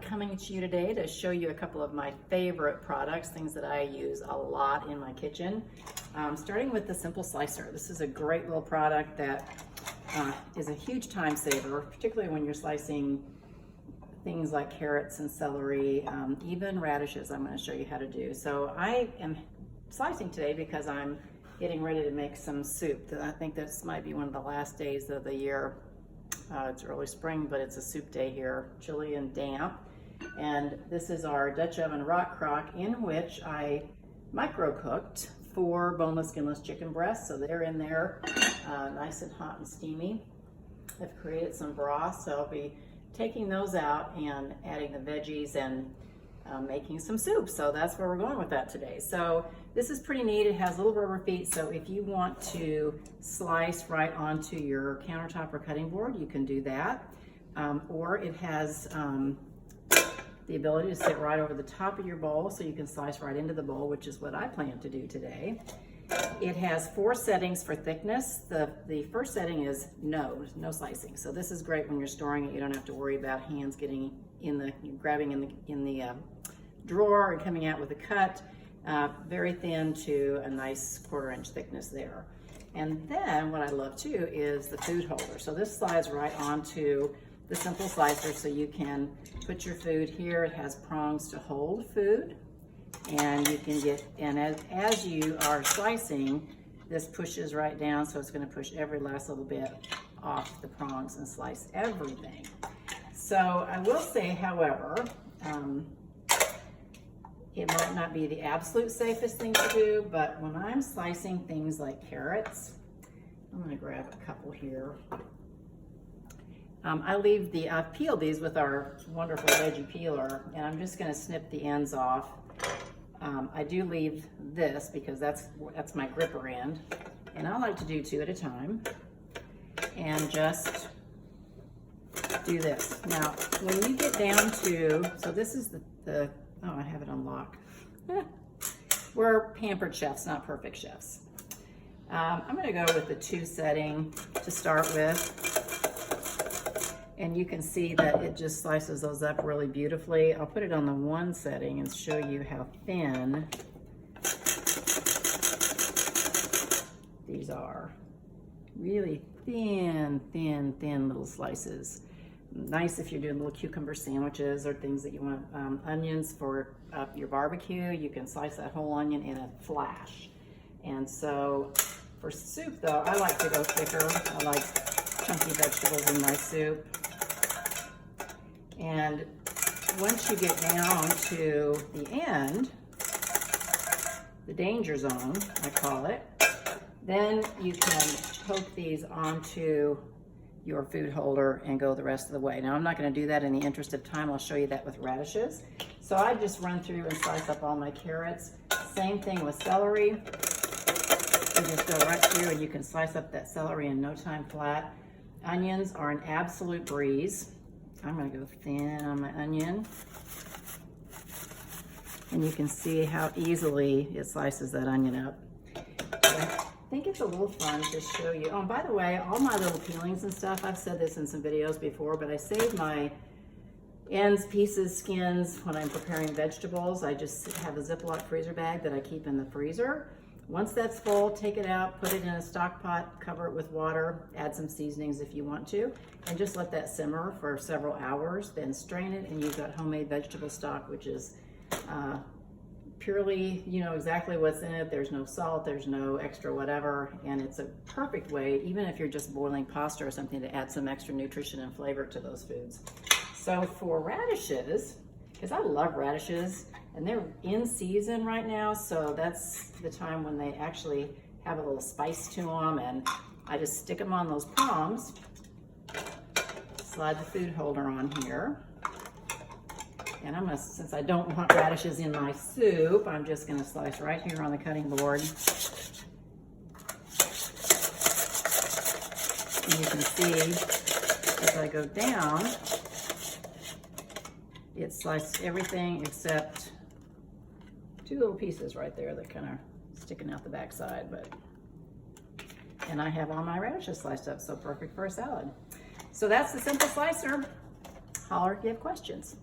coming to you today to show you a couple of my favorite products, things that I use a lot in my kitchen. Starting with the Simple Slicer. This is a great little product that is a huge time saver, particularly when you're slicing things like carrots and celery, even radishes I'm going to show you how to do. So I am slicing today because I'm getting ready to make some soup. I think this might be one of the last days of the year. It's early spring, but it's a soup day here, chilly and damp. And this is our Dutch oven rock crock, in which I micro cooked 4 boneless, skinless chicken breasts. So they're in there, nice and hot and steamy. I've created some broth, so I'll be taking those out and adding the veggies and making some soup. So that's where we're going with that today. So this is pretty neat. It has little rubber feet, so if you want to slice right onto your countertop or cutting board, you can do that. Or it has the ability to sit right over the top of your bowl, so you can slice right into the bowl, which is what I plan to do today. It has 4 settings for thickness. The first setting is no slicing. So this is great when you're storing it. You don't have to worry about hands getting grabbing in the drawer and coming out with a cut. Very thin to a nice 1/4 inch thickness there. And then what I love too is the food holder. So this slides right onto the Simple Slicer, so you can put your food here. It has prongs to hold food, and you can get, and as you are slicing, this pushes right down, so it's going to push every last little bit off the prongs and slice everything. So I will say, however, it might not be the absolute safest thing to do, but when I'm slicing things like carrots, I'm going to grab a couple here. I've peeled these with our wonderful veggie peeler, and I'm just going to snip the ends off. I do leave this because that's my gripper end, and I like to do 2 at a time, and just do this. Now, when you get down to, so this is the oh, I have it on lock. We're pampered chefs, not perfect chefs. I'm going to go with the 2 setting to start with. And you can see that it just slices those up really beautifully. I'll put it on the 1 setting and show you how thin these are. Really thin little slices. Nice if you're doing little cucumber sandwiches or things that you want. Onions for your barbecue, you can slice that whole onion in a flash. And so for soup though, I like to go thicker. I like chunky vegetables in my soup. And once you get down to the end, the danger zone, I call it, then you can poke these onto your food holder and go the rest of the way. Now I'm not going to do that in the interest of time. I'll show you that with radishes. So I just run through and slice up all my carrots. Same thing with celery. You just go right through and you can slice up that celery in no time flat. Onions are an absolute breeze. I'm going to go thin on my onion. And you can see how easily it slices that onion up. I think it's a little fun to show you. Oh, and by the way, all my little peelings and stuff, I've said this in some videos before, but I save my ends, pieces, skins when I'm preparing vegetables. I just have a Ziploc freezer bag that I keep in the freezer. Once that's full, take it out, put it in a stock pot, cover it with water, add some seasonings if you want to, and just let that simmer for several hours. Then strain it, and you've got homemade vegetable stock, which is purely, you know exactly what's in it. There's no salt, there's no extra whatever, and it's a perfect way, even if you're just boiling pasta or something, to add some extra nutrition and flavor to those foods. So for radishes, because I love radishes, and they're in season right now, so that's the time when they actually have a little spice to them, and I just stick them on those prongs, slide the food holder on here, and I'm gonna, since I don't want radishes in my soup, I'm just gonna slice right here on the cutting board. And you can see, as I go down, it sliced everything except 2 little pieces right there that kind of sticking out the backside, and I have all my radishes sliced up, so perfect for a salad. So that's the Simple Slicer. Holler if you have questions.